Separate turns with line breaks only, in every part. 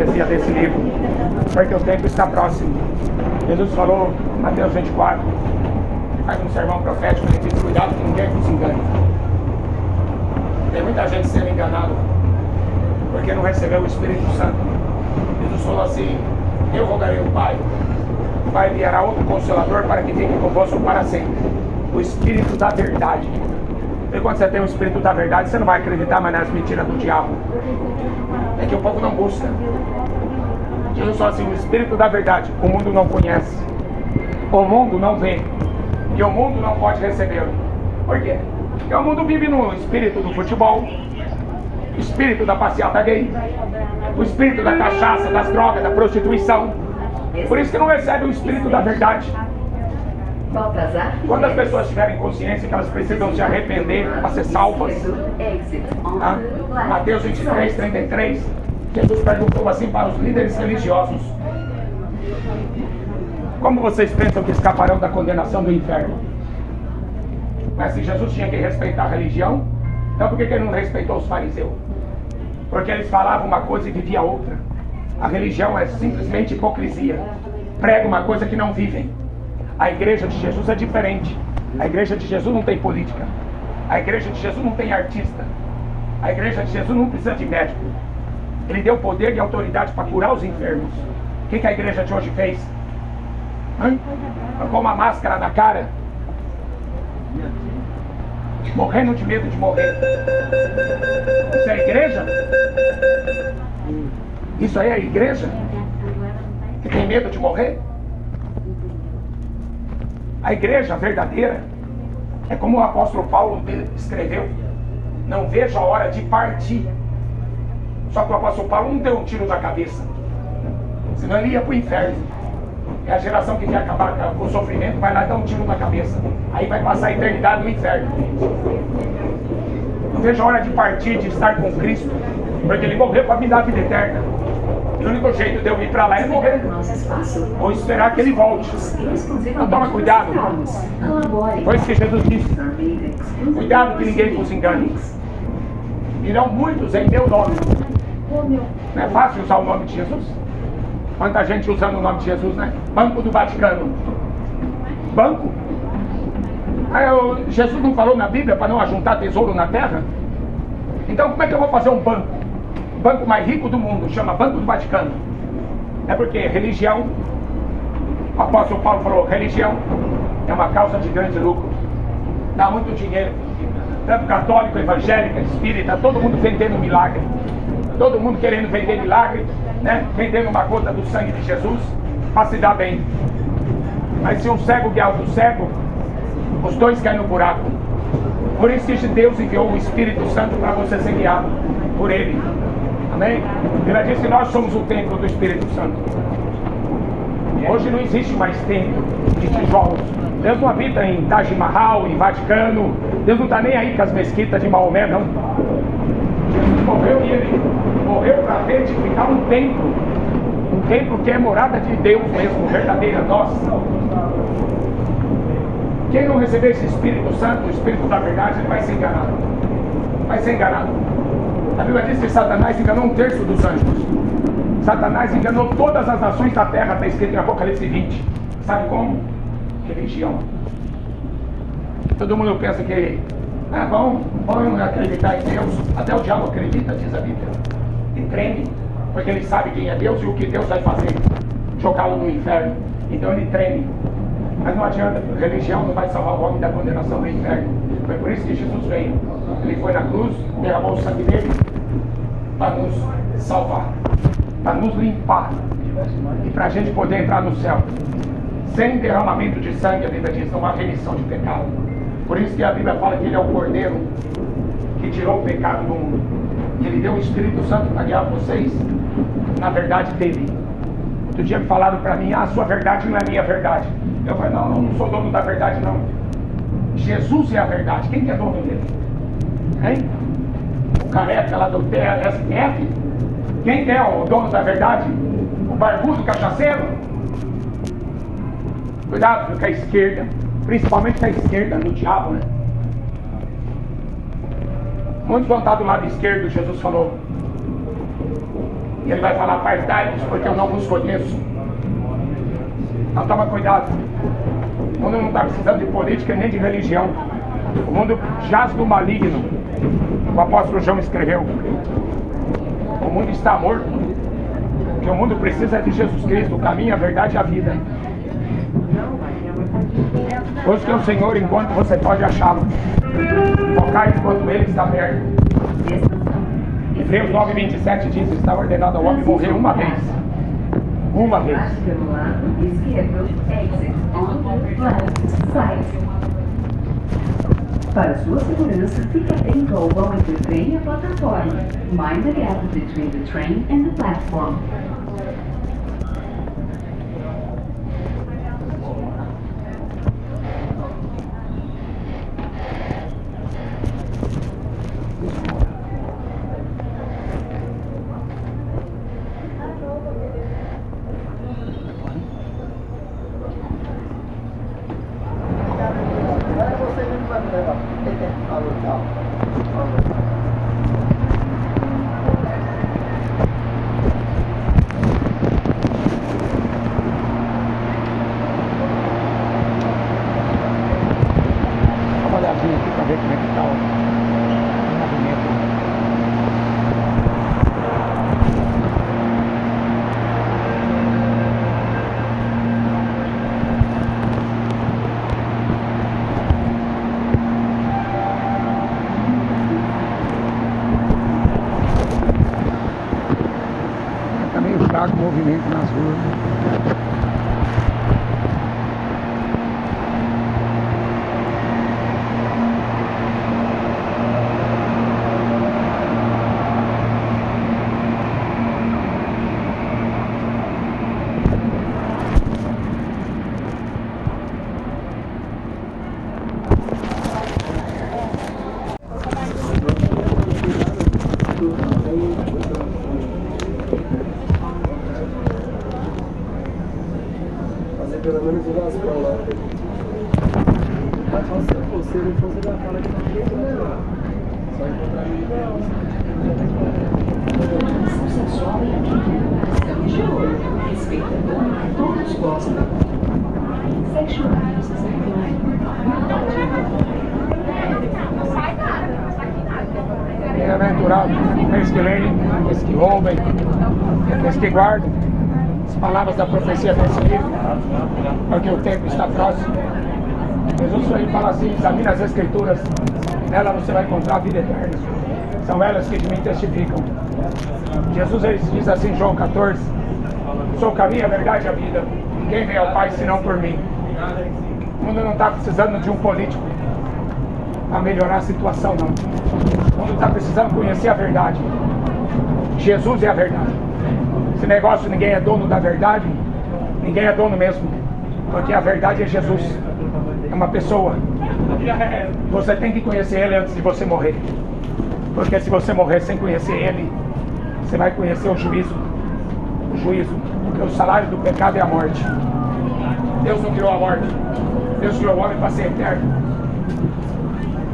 profecia desse livro, porque o tempo está próximo. Jesus falou, Mateus 24, faz um sermão profético, ele diz, cuidado que ninguém vos engane. Tem muita gente sendo enganada porque não recebeu o Espírito Santo. Jesus falou assim, eu rogarei ao Pai, o Pai enviará outro Consolador para que fique convosco para sempre, o Espírito da verdade. E quando você tem o Espírito da verdade, você não vai acreditar mais nas mentiras do diabo. É que o povo não busca. Jesus falou assim, o Espírito da verdade, o mundo não conhece, o mundo não vê, e o mundo não pode recebê-lo. Por quê? Porque o mundo vive no espírito do futebol, o espírito da passeata gay, o espírito da cachaça, das drogas, da prostituição. Por isso que não recebe o Espírito da verdade. Quando as pessoas tiverem consciência que elas precisam se arrepender para ser salvas, Mateus 23, 33, Jesus perguntou assim para os líderes religiosos, como vocês pensam que escaparão da condenação do inferno? Mas se Jesus tinha que respeitar a religião, então por que ele não respeitou os fariseus? Porque eles falavam uma coisa e viviam outra. A religião é simplesmente hipocrisia. Prega uma coisa que não vivem. A igreja de Jesus é diferente. A igreja de Jesus não tem política. A igreja de Jesus não tem artista. A igreja de Jesus não precisa de médico. Ele deu poder e autoridade para curar os enfermos. O que a igreja de hoje fez? Colocou uma máscara na cara, morrendo de medo de morrer. Isso é a igreja? Isso aí é a igreja? Que tem medo de morrer? A igreja verdadeira é como o apóstolo Paulo escreveu, não vejo a hora de partir. Só que o apóstolo Paulo não deu um tiro na cabeça, senão ele ia para o inferno. É a geração que quer acabar com o sofrimento, vai lá e dá um tiro na cabeça, aí vai passar a eternidade no inferno. Não vejo a hora de partir, de estar com Cristo, porque ele morreu para me dar a vida eterna. E o único jeito de eu ir para lá é morrer, ou esperar que ele volte. Então toma cuidado. Foi isso que Jesus disse, cuidado que ninguém vos engane. Virão muitos em meu nome. Não é fácil usar o nome de Jesus? Quanta gente usando o nome de Jesus, né? Banco do Vaticano. Banco? Jesus não falou na Bíblia para não ajuntar tesouro na terra? Então como é que eu vou fazer um banco? O banco mais rico do mundo chama Banco do Vaticano. É porque religião, o apóstolo Paulo falou, religião é uma causa de grande lucro. Dá muito dinheiro. Tanto católico, evangélico, espírita, todo mundo vendendo milagre. Todo mundo querendo vender milagre, né? Vendendo uma gota do sangue de Jesus para se dar bem. Mas se um cego guiar outro cego, os dois caem no buraco. Por isso que Deus enviou o Espírito Santo para você ser guiado por Ele. Amém? Ele disse que nós somos o templo do Espírito Santo. Hoje não existe mais templo de tijolos. Deus não habita em Taj Mahal, em Vaticano. Deus não está nem aí com as mesquitas de Maomé, não. Jesus morreu e ele morreu para edificar um templo que é morada de Deus mesmo, verdadeira, nossa. Quem não receber esse Espírito Santo, o Espírito da verdade, ele vai ser enganado. Vai ser enganado. A Bíblia diz que Satanás enganou um terço dos anjos. Satanás enganou todas as nações da terra, está escrito em Apocalipse 20. Sabe como? Religião. Todo mundo pensa que vão acreditar em Deus. Até o diabo acredita, diz a Bíblia. E treme, porque ele sabe quem é Deus e o que Deus vai fazer. Jogá-lo no inferno. Então ele treme. Mas não adianta, religião não vai salvar o homem da condenação do inferno. Foi por isso que Jesus veio. Ele foi na cruz, derramou o sangue dele para nos salvar, para nos limpar e para a gente poder entrar no céu. Sem derramamento de sangue, a Bíblia diz, não há remissão de pecado. Por isso que a Bíblia fala que ele é o Cordeiro que tirou o pecado do mundo. E ele deu o Espírito Santo para guiar vocês na verdade dele. Outro dia me falaram para mim, a sua verdade não é minha verdade. Eu falei, não sou dono da verdade não. Jesus é a verdade. Quem que é dono dele? Hein? O careca lá do TSF? Quem que é o dono da verdade? O barbudo cachaceiro? Cuidado com a esquerda, principalmente com a esquerda do diabo, né? Muitos vão estar do lado esquerdo, Jesus falou. E ele vai falar: apartai-vos, porque eu não vos conheço. Então toma cuidado. O mundo não está precisando de política nem de religião. O mundo jaz do maligno. O apóstolo João escreveu: o mundo está morto. O que o mundo precisa é de Jesus Cristo, o caminho, a verdade e a vida. Busque o Senhor enquanto você pode achá-lo. Focai enquanto Ele está perto. Hebreus 9:27 diz: está ordenado ao homem morrer uma vez. Uma vez.
Pelo lado esquerdo, exit on left side. Para sua segurança, fique atento ao vão entre o trem e a plataforma. Mind the gap between the train and the platform.
Movimento nas ruas.
Pelo menos umas para lá. Mas se você não fosse da fala que não tem melhor. Só encontrar
Sexual e questão de olho. Respeitador, todos gostam. Sexuais,
Bem-aventurado aqueles que leem, aqueles que ouvem, aqueles que guardam as palavras da profecia desse livro, porque o tempo está próximo. Jesus aí fala assim: examine as Escrituras, nela você vai encontrar a vida eterna. São elas que de mim testificam. Jesus ele diz assim em João 14: sou o caminho, a verdade e a vida. Ninguém vem ao Pai senão por mim. O mundo não está precisando de um político para melhorar a situação, não. O mundo está precisando conhecer a verdade. Jesus é a verdade. Esse negócio, ninguém é dono da verdade, ninguém é dono mesmo, porque a verdade é Jesus. É uma pessoa. Você tem que conhecer Ele antes de você morrer, porque se você morrer sem conhecer Ele, você vai conhecer o juízo. O juízo, porque o salário do pecado é a morte. Deus não criou a morte, Deus criou o homem para ser eterno.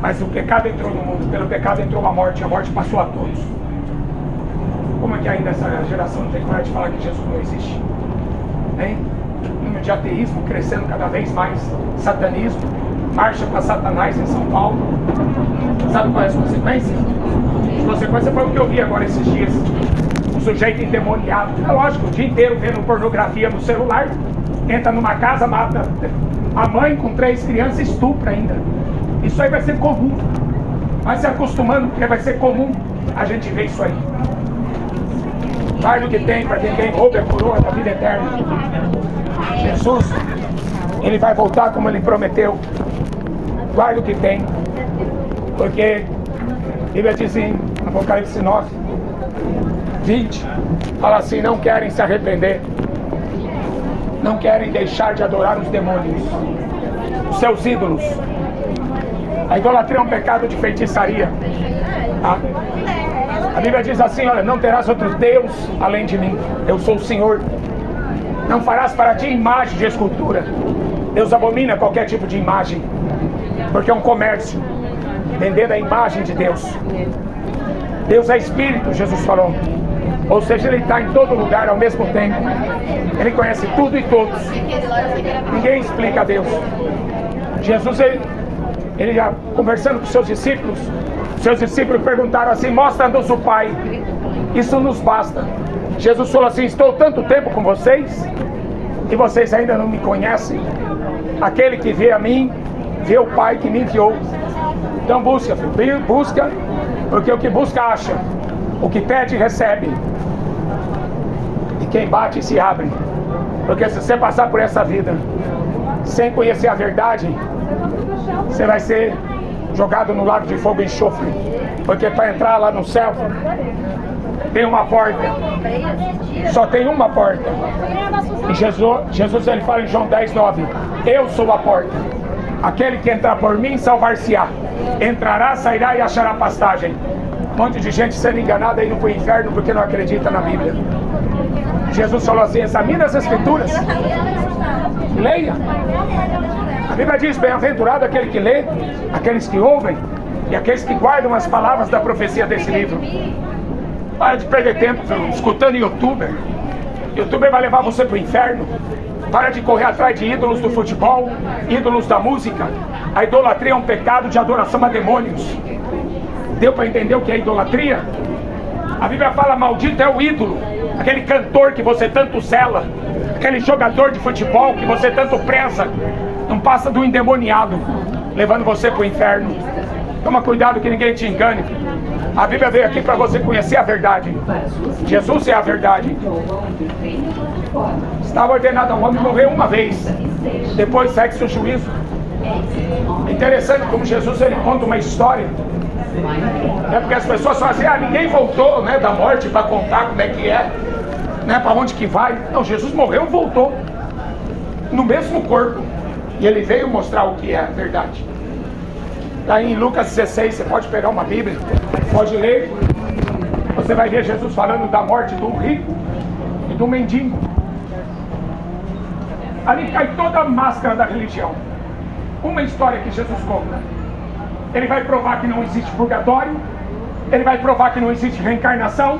Mas o pecado entrou no mundo, pelo pecado entrou a morte passou a todos. Como é que ainda essa geração não tem coragem de falar que Jesus não existe? Hein? Número de ateísmo crescendo cada vez mais, satanismo, marcha para Satanás em São Paulo. Sabe qual é as consequências? As consequências foi o que eu vi agora esses dias. Um sujeito endemoniado, é lógico, o dia inteiro vendo pornografia no celular, entra numa casa, mata a mãe com 3 crianças, estupra ainda. Isso aí vai ser comum. Vai se acostumando, porque vai ser comum a gente ver isso aí. Guarda o que tem, para quem roube a coroa da vida eterna. Jesus, Ele vai voltar como Ele prometeu. Guarda o que tem, porque a Bíblia diz em Apocalipse 9, 20, fala assim: não querem se arrepender, não querem deixar de adorar os demônios, os seus ídolos. A idolatria é um pecado de feitiçaria. A Bíblia diz assim: olha, não terás outro Deus além de mim, eu sou o Senhor. Não farás para ti imagem de escultura. Deus abomina qualquer tipo de imagem, porque é um comércio, vender a imagem de Deus. Deus é Espírito, Jesus falou. Ou seja, Ele está em todo lugar ao mesmo tempo. Ele conhece tudo e todos. Ninguém explica a Deus. Jesus, ele já conversando com seus discípulos perguntaram assim: mostra-nos o Pai, isso nos basta. Jesus falou assim: estou tanto tempo com vocês e vocês ainda não me conhecem. Aquele que vê a mim, vê o Pai que me enviou. Então busca, filho, busca, porque o que busca acha, o que pede recebe, e quem bate se abre. Porque se você passar por essa vida sem conhecer a verdade, você vai ser jogado no lago de fogo e enxofre. Porque para entrar lá no céu tem uma porta, só tem uma porta. E Jesus ele fala em João 10:9: eu sou a porta, aquele que entrar por mim salvar-se-á, entrará, sairá e achará pastagem. Um monte de gente sendo enganada indo para o inferno porque não acredita na Bíblia. Jesus falou assim: examine as Escrituras, leia. A Bíblia diz: bem-aventurado aquele que lê, aqueles que ouvem e aqueles que guardam as palavras da profecia desse livro. Para de perder tempo escutando youtuber. Youtuber vai levar você para o inferno. Para de correr atrás de ídolos do futebol, ídolos da música. A idolatria é um pecado de adoração a demônios. Deu para entender o que é idolatria? A Bíblia fala: maldito é o ídolo, aquele cantor que você tanto zela, aquele jogador de futebol que você tanto preza. Não passa do endemoniado, levando você para o inferno. Toma cuidado que ninguém te engane. A Bíblia veio aqui para você conhecer a verdade. Jesus é a verdade. Estava ordenado ao homem morrer uma vez, depois segue-se o juízo. É interessante como Jesus ele conta uma história. É porque as pessoas falam assim: ninguém voltou, né, da morte para contar como é que é, né, para onde que vai. Não, Jesus morreu e voltou no mesmo corpo. E ele veio mostrar o que é a verdade. Está em Lucas 16, você pode pegar uma Bíblia, pode ler. Você vai ver Jesus falando da morte do rico e do mendigo. Ali cai toda a máscara da religião. Uma história que Jesus conta. Ele vai provar que não existe purgatório. Ele vai provar que não existe reencarnação.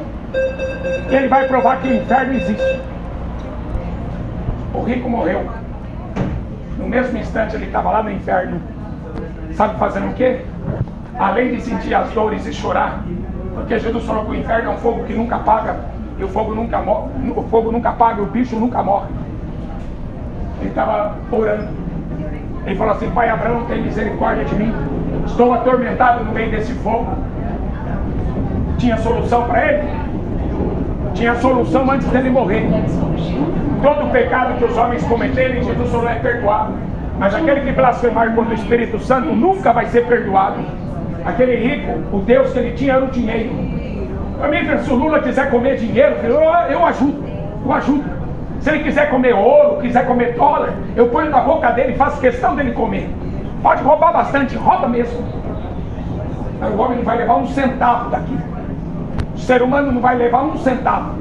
E ele vai provar que o inferno existe. O rico morreu. No mesmo instante ele estava lá no inferno. Sabe fazendo o quê? Além de sentir as dores e chorar, porque Jesus falou que o inferno é um fogo que nunca apaga, e o fogo nunca morre, o fogo nunca apaga, o bicho nunca morre. Ele estava orando. Ele falou assim: Pai Abraão, tem misericórdia de mim. Estou atormentado no meio desse fogo. Tinha solução para ele? Tinha solução antes dele morrer. Todo pecado que os homens cometerem, Jesus falou, é perdoado. Mas aquele que blasfemar contra o Espírito Santo nunca vai ser perdoado. Aquele rico, o Deus que ele tinha era o dinheiro. Amigo, se o Lula quiser comer dinheiro, eu ajudo. Se ele quiser comer ouro, quiser comer dólar, eu ponho na boca dele e faço questão dele comer. Pode roubar bastante, rouba mesmo. Mas o homem não vai levar um centavo daqui. O ser humano não vai levar um centavo.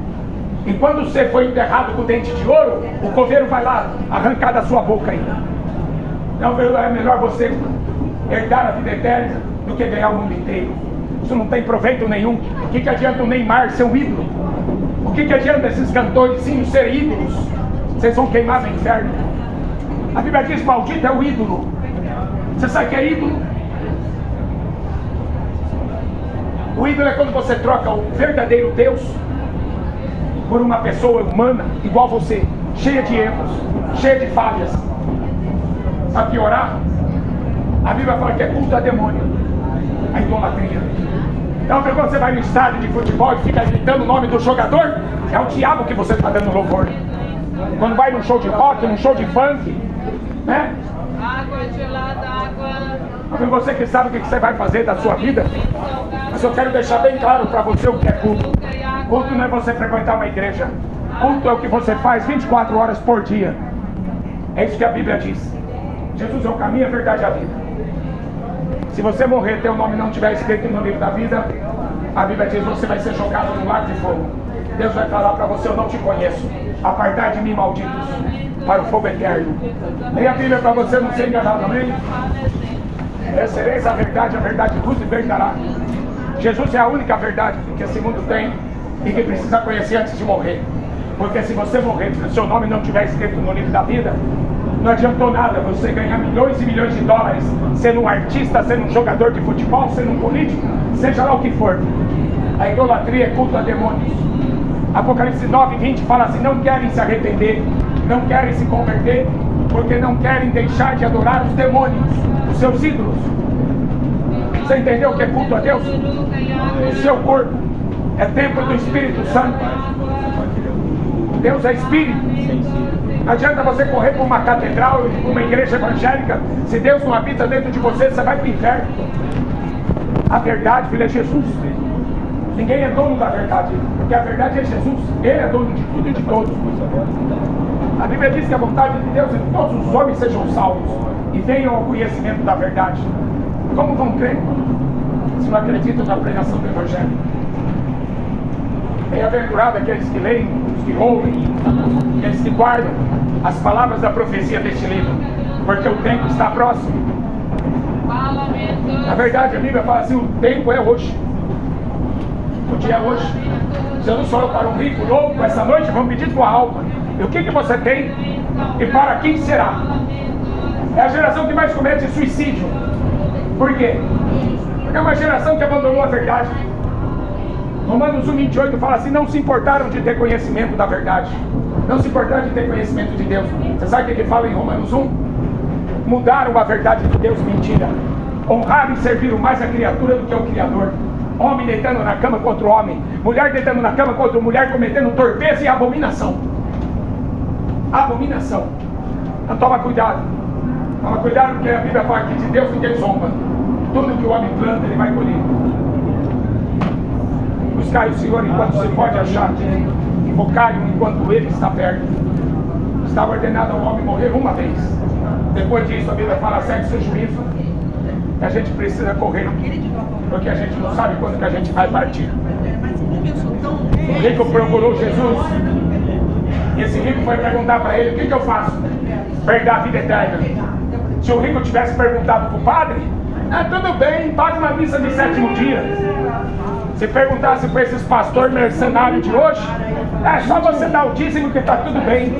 E quando você for enterrado com dente de ouro, o coveiro vai lá arrancar da sua boca ainda. Então é melhor você herdar a vida eterna do que ganhar o mundo inteiro. Isso não tem proveito nenhum. O que adianta o Neymar ser um ídolo? O que adianta esses cantores sim ser ídolos? Vocês vão queimar no inferno. A Bíblia diz: maldito é o ídolo. Você sabe o que é ídolo? O ídolo é quando você troca o verdadeiro Deus por uma pessoa humana igual você, cheia de erros, cheia de falhas. Sabe que orar? A Bíblia fala que é culto a demônio, a idolatria. Então quando você vai no estádio de futebol e fica gritando o nome do jogador, é o diabo que você está dando louvor. Quando vai num show de rock, num show de funk, né?
Água gelada, água.
Você que sabe o que você vai fazer da sua vida. Mas eu quero deixar bem claro para você o que é culto. Culto não é você frequentar uma igreja. Culto é o que você faz 24 horas por dia. É isso que a Bíblia diz. Jesus é o caminho, a verdade e a vida. Se você morrer e teu nome não estiver escrito no livro da vida, a Bíblia diz que você vai ser jogado no lago de fogo. Deus vai falar para você: eu não te conheço. Apartai de mim, malditos, para o fogo eterno. Leia a Bíblia para você não ser enganado, amém? Conhecereis a verdade vos libertará. Jesus é a única verdade que esse mundo tem. e que precisa conhecer antes de morrer. Porque se você morrer e o seu nome não estiver escrito no livro da vida, não adiantou nada você ganhar milhões e milhões de dólares sendo um artista, sendo um jogador de futebol, sendo um político, seja lá o que for. A idolatria é culto a demônios. Apocalipse 9:20 fala assim: não querem se arrepender, não querem se converter, porque não querem deixar de adorar os demônios, os seus ídolos. Você entendeu o que é culto a Deus? O seu corpo é templo do Espírito Santo. Deus é Espírito. Não adianta você correr para uma catedral, para uma igreja evangélica. Se Deus não habita dentro de você, você vai para o inferno. A verdade, filho, é Jesus. Ninguém é dono da verdade, porque a verdade é Jesus. Ele é dono de tudo e de todos. A Bíblia diz que a vontade de Deus é que todos os homens sejam salvos e venham ao conhecimento da verdade. Como vão crer se não acreditam na pregação do Evangelho? Bem-aventurado aqueles que leem, os que ouvem, aqueles que guardam as palavras da profecia deste livro, porque o tempo está próximo. Na verdade, a Bíblia fala assim: o tempo é hoje. O dia é hoje. Jesus falou para um rico louco: essa noite vão pedir tua alma. E o que você tem? E para quem será? É a geração que mais comete suicídio. Por quê? Porque é uma geração que abandonou a verdade. Romanos 1:28 fala assim: não se importaram de ter conhecimento da verdade, não se importaram de ter conhecimento de Deus. Você sabe o que ele fala em Romanos 1? Mudaram a verdade de Deus, mentira. Honraram e serviram mais a criatura do que o Criador. Homem deitando na cama contra o homem, mulher deitando na cama contra mulher, cometendo torpeza e abominação. Abominação. Então toma cuidado. Toma cuidado, porque a Bíblia fala que de Deus ninguém zomba. Tudo que o homem planta, ele vai colher. Buscai o Senhor enquanto se pode achar, invocai-o enquanto ele está perto. Estava ordenado ao homem morrer uma vez. Depois disso a Bíblia fala: segue seu juízo. E a gente precisa correr, porque a gente não sabe quando que a gente vai partir. O rico procurou Jesus, e esse rico foi perguntar para ele: o que eu faço para herdar a vida eterna? Se o rico tivesse perguntado para o padre: tudo bem, pague uma missa de 7º dia. Se perguntasse para esses pastores mercenários de hoje: é só você dar o dízimo que está tudo bem.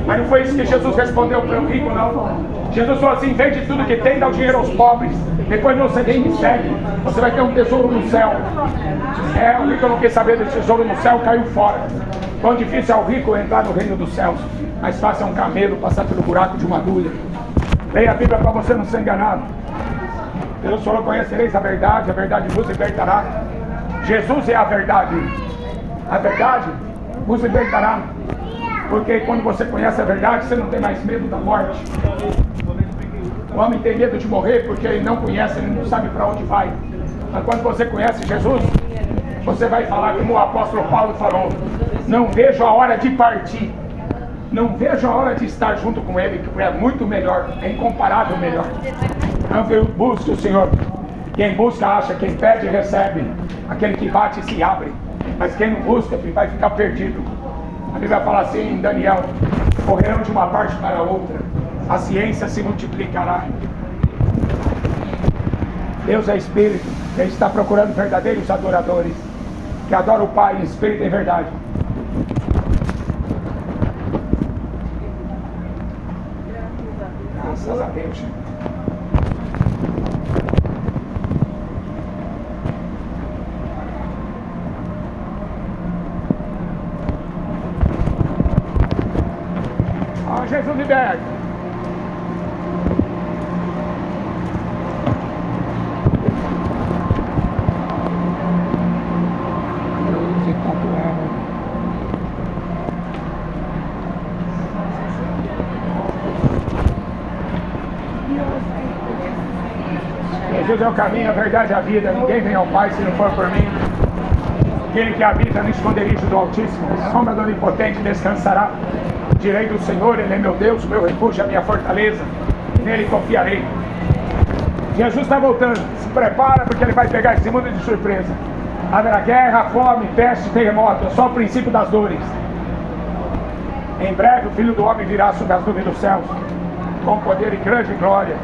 Mas não foi isso que Jesus respondeu para o rico, não. Jesus falou assim: vende tudo que tem, dá o dinheiro aos pobres, depois você vem e me segue, você vai ter um tesouro no céu. O rico não quer saber do tesouro no céu, caiu fora. Quão difícil é o rico entrar no reino dos céus. Mais fácil é um camelo passar pelo buraco de uma agulha. Leia a Bíblia para você não ser enganado. Deus falou: conhecereis a verdade vos libertará. Jesus é a verdade vos libertará. Porque quando você conhece a verdade, você não tem mais medo da morte. O homem tem medo de morrer porque ele não conhece, ele não sabe para onde vai. Mas quando você conhece Jesus, você vai falar como o apóstolo Paulo falou: não vejo a hora de partir, não vejo a hora de estar junto com ele, que é muito melhor, é incomparável melhor. Então busque o Senhor. Quem busca acha, quem pede recebe, aquele que bate se abre. Mas quem não busca vai ficar perdido. A Bíblia fala assim em Daniel: correrão de uma parte para a outra, a ciência se multiplicará. Deus é Espírito, Ele está procurando verdadeiros adoradores, que adoram o Pai em Espírito e em verdade. Graças a Deus. Jesus liberta. Jesus é o caminho, a verdade e a vida. Ninguém vem ao Pai se não for por mim. Aquele que habita no esconderijo do Altíssimo, a sombra do Onipotente descansará. Direi do Senhor: Ele é meu Deus, meu refúgio, a minha fortaleza, nele confiarei. Jesus está voltando, se prepara, porque Ele vai pegar esse mundo de surpresa. Haverá guerra, fome, peste, terremoto, é só o princípio das dores. Em breve o Filho do Homem virá sobre as nuvens dos céus, com poder e grande glória.